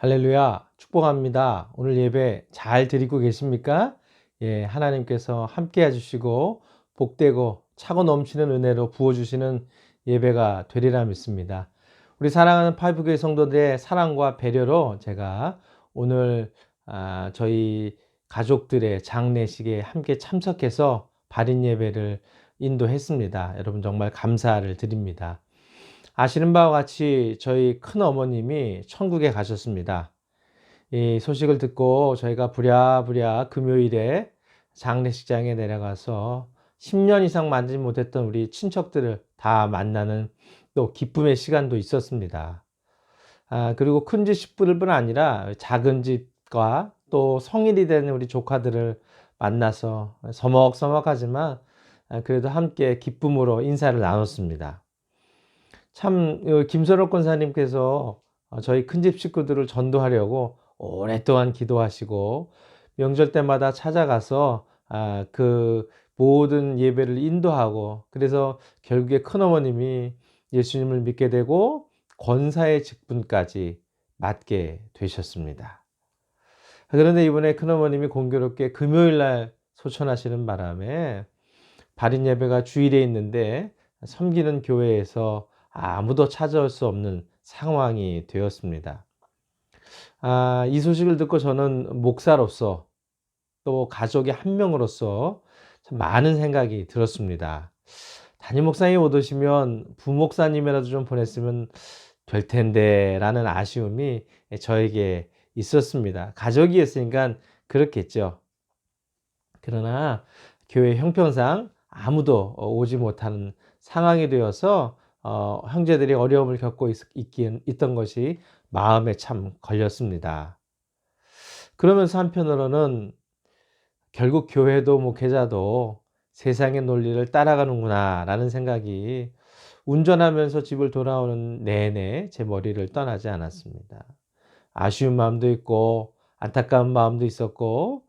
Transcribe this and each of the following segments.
할렐루야, 축복합니다. 오늘 예배 잘 드리고 계십니까? 예, 하나님께서 함께 해주시고 복되고 차고 넘치는 은혜로 부어주시는 예배가 되리라 믿습니다. 우리 사랑하는 파이브교회 성도들의 사랑과 배려로 제가 오늘 저희 가족들의 장례식에 함께 참석해서 발인 예배를 인도했습니다. 여러분 정말 감사를 드립니다. 아시는 바와 같이 저희 큰어머님이 천국에 가셨습니다. 이 소식을 듣고 저희가 부랴부랴 금요일에 장례식장에 내려가서 10년 이상 만나지 못했던 우리 친척들을 다 만나는 또 기쁨의 시간도 있었습니다. 그리고 큰 집 식구들뿐 아니라 작은 집과 또 성인이 되는 우리 조카들을 만나서 서먹서먹하지만 그래도 함께 기쁨으로 인사를 나눴습니다. 참 김선옥 권사님께서 저희 큰집 식구들을 전도하려고 오랫동안 기도하시고 명절 때마다 찾아가서 그 모든 예배를 인도하고, 그래서 결국에 큰어머님이 예수님을 믿게 되고 권사의 직분까지 맡게 되셨습니다. 그런데 이번에 큰어머님이 공교롭게 금요일날 소천하시는 바람에 발인 예배가 주일에 있는데 섬기는 교회에서 아무도 찾아올 수 없는 상황이 되었습니다. 이 소식을 듣고 저는 목사로서 또 가족의 한 명으로서 참 많은 생각이 들었습니다. 담임 목사님 못 오시면 부목사님이라도 좀 보냈으면 될 텐데 라는 아쉬움이 저에게 있었습니다. 가족이었으니까 그렇겠죠. 그러나 교회 형편상 아무도 오지 못하는 상황이 되어서 형제들이 어려움을 겪고 있던 것이 마음에 참 걸렸습니다. 그러면서 한편으로는 결국 교회도 목회자도 세상의 논리를 따라가는구나 라는 생각이 운전하면서 집을 돌아오는 내내 제 머리를 떠나지 않았습니다. 아쉬운 마음도 있고 안타까운 마음도 있었고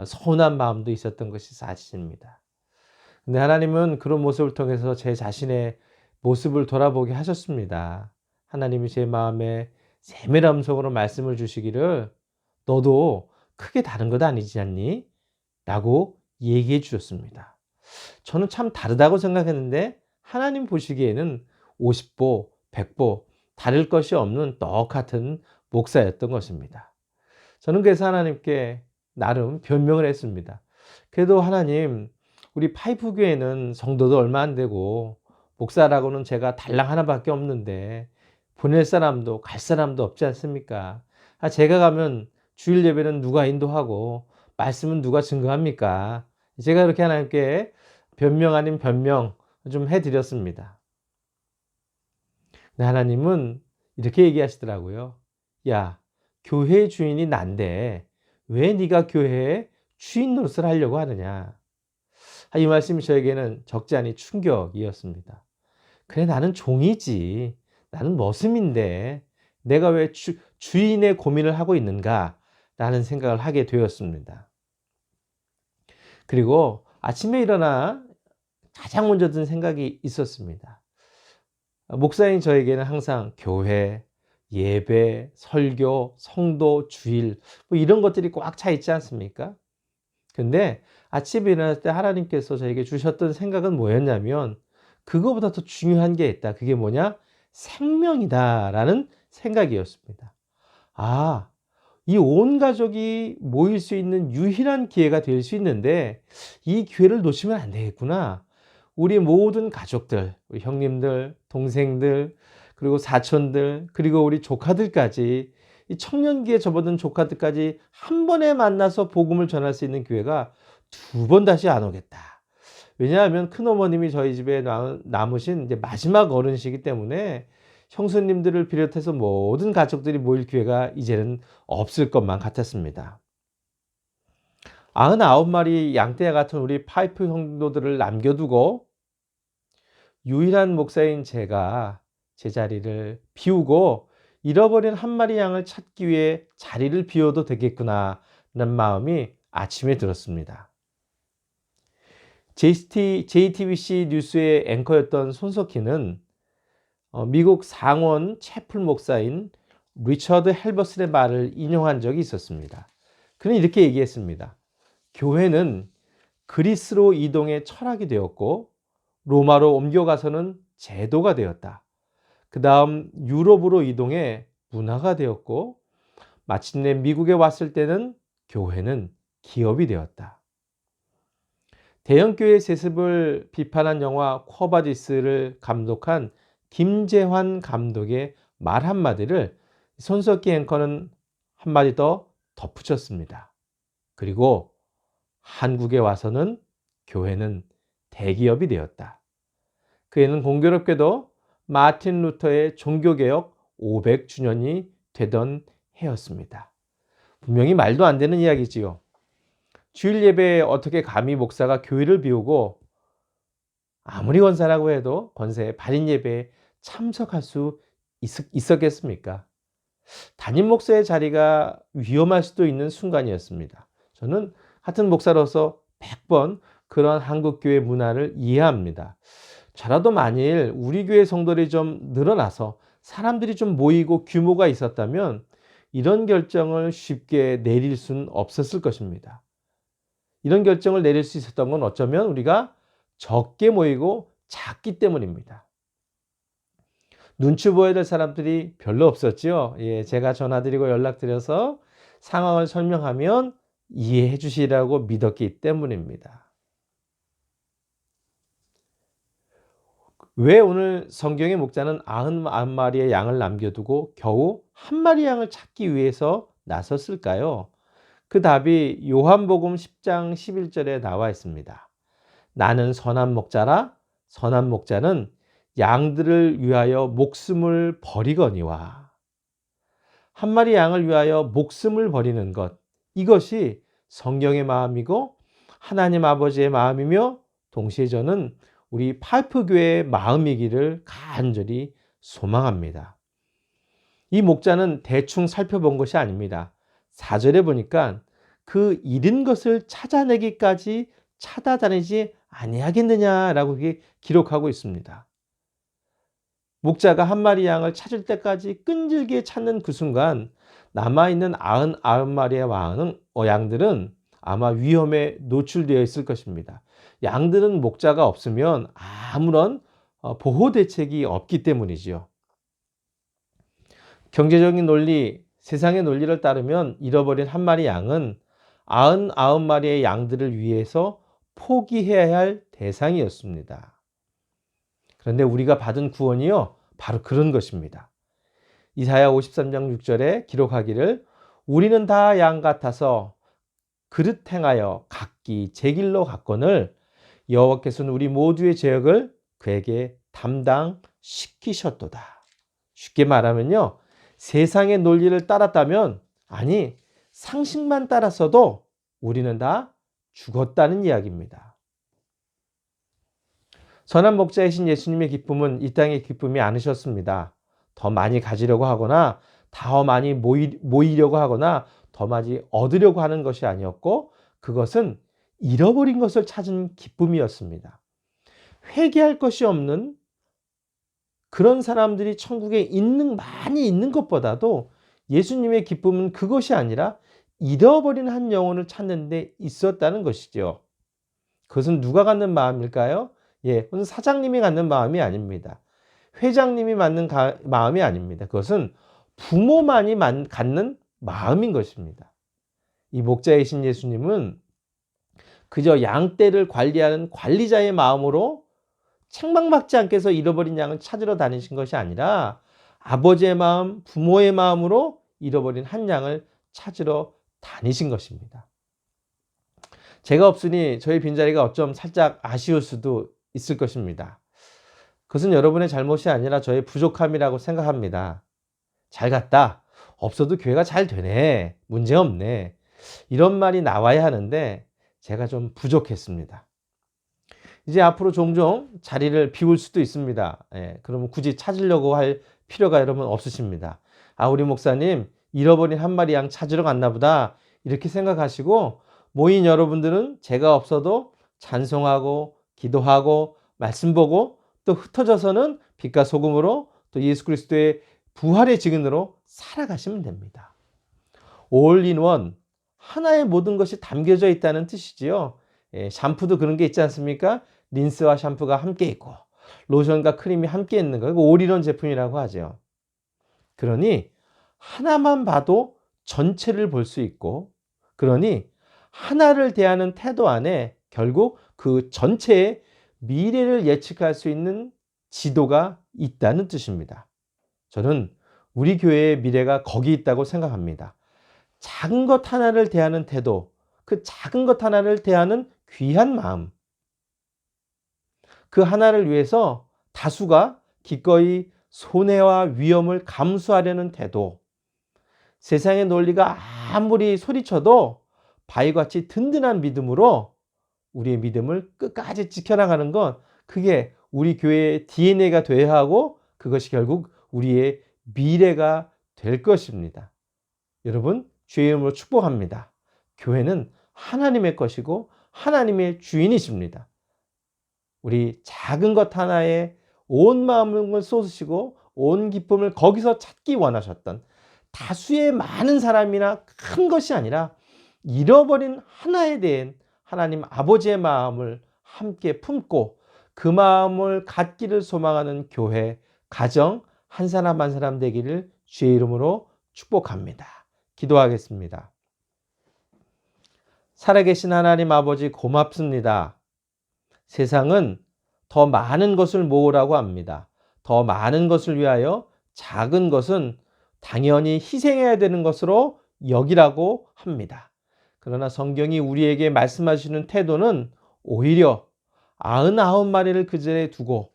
서운한 마음도 있었던 것이 사실입니다. 근데 하나님은 그런 모습을 통해서 제 자신의 모습을 돌아보게 하셨습니다. 하나님이 제 마음에 세밀한 음성으로 말씀을 주시기를 너도 크게 다른 것 아니지 않니? 라고 얘기해 주셨습니다. 저는 참 다르다고 생각했는데 하나님 보시기에는 50보, 100보 다를 것이 없는 똑같은 목사였던 것입니다. 저는 그래서 하나님께 나름 변명을 했습니다. 그래도 하나님, 우리 파이프 교회는 성도도 얼마 안 되고 목사라고는 제가 달랑 하나밖에 없는데 보낼 사람도 갈 사람도 없지 않습니까? 제가 가면 주일 예배는 누가 인도하고 말씀은 누가 증거합니까? 제가 그렇게 하나님께 변명 아닌 변명 좀 해드렸습니다. 근데 하나님은 이렇게 얘기하시더라고요. 야, 교회 주인이 난데 왜 네가 교회의 주인 노릇을 하려고 하느냐? 이 말씀이 저에게는 적지 않은 충격이었습니다. 그래, 나는 종이지. 나는 머슴인데 내가 왜 주인의 고민을 하고 있는가? 라는 생각을 하게 되었습니다. 그리고 아침에 일어나 가장 먼저 든 생각이 있었습니다. 목사인 저에게는 항상 교회, 예배, 설교, 성도, 주일 뭐 이런 것들이 꽉 차 있지 않습니까? 근데 아침에 일어날 때 하나님께서 저에게 주셨던 생각은 뭐였냐면 그거보다 더 중요한 게 있다. 그게 뭐냐? 생명이다라는 생각이었습니다. 이 온 가족이 모일 수 있는 유일한 기회가 될 수 있는데 이 기회를 놓치면 안 되겠구나. 우리 모든 가족들, 우리 형님들, 동생들, 그리고 사촌들, 그리고 우리 조카들까지, 이 청년기에 접어든 조카들까지 한 번에 만나서 복음을 전할 수 있는 기회가 두 번 다시 안 오겠다. 왜냐하면 큰어머님이 저희 집에 남으신 이제 마지막 어른이시기 때문에 형수님들을 비롯해서 모든 가족들이 모일 기회가 이제는 없을 것만 같았습니다. 99마리 양떼와 같은 우리 파이프 형도들을 남겨두고 유일한 목사인 제가 제 자리를 비우고 잃어버린 한 마리 양을 찾기 위해 자리를 비워도 되겠구나 라는 마음이 아침에 들었습니다. JTBC 뉴스의 앵커였던 손석희는 미국 상원 채플 목사인 리처드 헬버슨의 말을 인용한 적이 있었습니다. 그는 이렇게 얘기했습니다. 교회는 그리스로 이동의 철학이 되었고 로마로 옮겨가서는 제도가 되었다. 그 다음 유럽으로 이동해 문화가 되었고 마침내 미국에 왔을 때는 교회는 기업이 되었다. 대형교회 세습을 비판한 영화 쿼바디스를 감독한 김재환 감독의 말 한마디를 손석희 앵커는 한마디 더 덧붙였습니다. 그리고 한국에 와서는 교회는 대기업이 되었다. 그 해는 공교롭게도 마틴 루터의 종교개혁 500주년이 되던 해였습니다. 분명히 말도 안 되는 이야기지요. 주일 예배에 어떻게 감히 목사가 교회를 비우고 아무리 권사라고 해도 권세의 발인 예배에 참석할 수 있었겠습니까? 담임 목사의 자리가 위험할 수도 있는 순간이었습니다. 저는 같은 목사로서 100번 그런 한국교회 문화를 이해합니다. 저라도 만일 우리 교회 성도들이 좀 늘어나서 사람들이 좀 모이고 규모가 있었다면 이런 결정을 쉽게 내릴 수는 없었을 것입니다. 이런 결정을 내릴 수 있었던 건 어쩌면 우리가 적게 모이고 작기 때문입니다. 눈치 보여야 될 사람들이 별로 없었죠. 제가 전화드리고 연락드려서 상황을 설명하면 이해해 주시라고 믿었기 때문입니다. 왜 오늘 성경의 목자는 99마리의 양을 남겨두고 겨우 한 마리 양을 찾기 위해서 나섰을까요? 그 답이 요한복음 10장 11절에 나와 있습니다. 나는 선한 목자라 선한 목자는 양들을 위하여 목숨을 버리거니와. 한 마리 양을 위하여 목숨을 버리는 것, 이것이 성경의 마음이고 하나님 아버지의 마음이며 동시에 저는 우리 파이프교회의 마음이기를 간절히 소망합니다. 이 목자는 대충 살펴본 것이 아닙니다. 4절에 보니까 그 잃은 것을 찾아내기까지 찾아다니지 아니하겠느냐라고 기록하고 있습니다. 목자가 한 마리 양을 찾을 때까지 끈질기게 찾는 그 순간 남아있는 99마리의 양들은 아마 위험에 노출되어 있을 것입니다. 양들은 목자가 없으면 아무런 보호 대책이 없기 때문이지요. 경제적인 논리, 세상의 논리를 따르면 잃어버린 한 마리 양은 99마리의 양들을 위해서 포기해야 할 대상이었습니다. 그런데 우리가 받은 구원이요, 바로 그런 것입니다. 이사야 53장 6절에 기록하기를 우리는 다 양 같아서 그릇 행하여 각기 제 길로 갔거늘 여호와께서는 우리 모두의 죄악을 그에게 담당시키셨도다. 쉽게 말하면요, 세상의 논리를 따랐다면, 아니 상식만 따랐어도 우리는 다 죽었다는 이야기입니다. 선한 목자이신 예수님의 기쁨은 이 땅의 기쁨이 아니셨습니다. 더 많이 가지려고 하거나 더 많이 모이려고 하거나 더 많이 얻으려고 하는 것이 아니었고 그것은 잃어버린 것을 찾은 기쁨이었습니다. 회개할 것이 없는 그런 사람들이 천국에 많이 있는 것보다도 예수님의 기쁨은 그것이 아니라 잃어버린 한 영혼을 찾는 데 있었다는 것이죠. 그것은 누가 갖는 마음일까요? 그것은 사장님이 갖는 마음이 아닙니다. 회장님이 마음이 아닙니다. 그것은 부모만이 갖는 마음인 것입니다. 이 목자이신 예수님은 그저 양떼를 관리하는 관리자의 마음으로 책망받지 않게 해서 잃어버린 양을 찾으러 다니신 것이 아니라 아버지의 마음, 부모의 마음으로 잃어버린 한 양을 찾으러 다니신 것입니다. 제가 없으니 저의 빈자리가 어쩜 살짝 아쉬울 수도 있을 것입니다. 그것은 여러분의 잘못이 아니라 저의 부족함이라고 생각합니다. 잘 갔다. 없어도 교회가 잘 되네. 문제 없네. 이런 말이 나와야 하는데 제가 좀 부족했습니다. 이제 앞으로 종종 자리를 비울 수도 있습니다. 그러면 굳이 찾으려고 할 필요가 여러분 없으십니다. 우리 목사님 잃어버린 한 마리 양 찾으러 갔나 보다 이렇게 생각하시고 모인 여러분들은 제가 없어도 찬송하고 기도하고 말씀 보고 또 흩어져서는 빛과 소금으로 또 예수 그리스도의 부활의 증인으로 살아가시면 됩니다. 올인원, 하나의 모든 것이 담겨져 있다는 뜻이지요. 샴푸도 그런 게 있지 않습니까? 린스와 샴푸가 함께 있고 로션과 크림이 함께 있는 거, 이거 올인원 제품이라고 하죠. 그러니 하나만 봐도 전체를 볼 수 있고, 그러니 하나를 대하는 태도 안에 결국 그 전체의 미래를 예측할 수 있는 지도가 있다는 뜻입니다. 저는 우리 교회의 미래가 거기 있다고 생각합니다. 작은 것 하나를 대하는 태도, 그 작은 것 하나를 대하는 귀한 마음, 그 하나를 위해서 다수가 기꺼이 손해와 위험을 감수하려는 태도, 세상의 논리가 아무리 소리쳐도 바위같이 든든한 믿음으로 우리의 믿음을 끝까지 지켜나가는 건, 그게 우리 교회의 DNA가 되어야 하고 그것이 결국 우리의 미래가 될 것입니다. 여러분, 주의 이름으로 축복합니다. 교회는 하나님의 것이고 하나님의 주인이십니다. 우리 작은 것 하나에 온 마음을 쏟으시고 온 기쁨을 거기서 찾기 원하셨던 다수의 많은 사람이나 큰 것이 아니라 잃어버린 하나에 대한 하나님 아버지의 마음을 함께 품고 그 마음을 갖기를 소망하는 교회, 가정 한 사람 한 사람 되기를 주의 이름으로 축복합니다. 기도하겠습니다. 살아계신 하나님 아버지, 고맙습니다. 세상은 더 많은 것을 모으라고 합니다. 더 많은 것을 위하여 작은 것은 당연히 희생해야 되는 것으로 여기라고 합니다. 그러나 성경이 우리에게 말씀하시는 태도는 오히려 99마리를 그 자리에 두고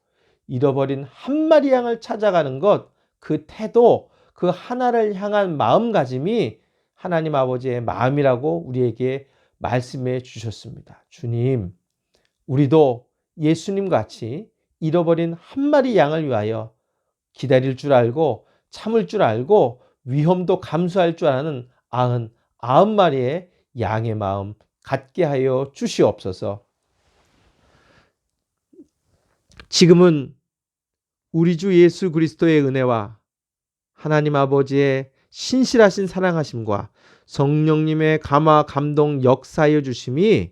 잃어버린 한 마리 양을 찾아가는 것, 그 태도, 그 하나를 향한 마음가짐이 하나님 아버지의 마음이라고 우리에게 말씀해 주셨습니다. 주님, 우리도 예수님 같이 잃어버린 한 마리 양을 위하여 기다릴 줄 알고 참을 줄 알고 위험도 감수할 줄 아는 99마리의 양의 마음 갖게 하여 주시옵소서. 지금은 우리 주 예수 그리스도의 은혜와 하나님 아버지의 신실하신 사랑하심과 성령님의 감화 감동 역사하여 주심이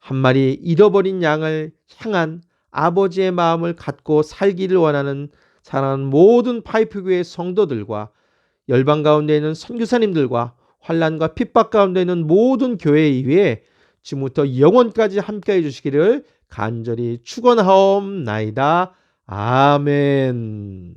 한 마리 잃어버린 양을 향한 아버지의 마음을 갖고 살기를 원하는 사랑하는 모든 파이프교회 성도들과 열방 가운데 있는 선교사님들과 환난과 핍박 가운데 있는 모든 교회 위에 지금부터 영원까지 함께해 주시기를 간절히 축원하옵나이다. 아멘.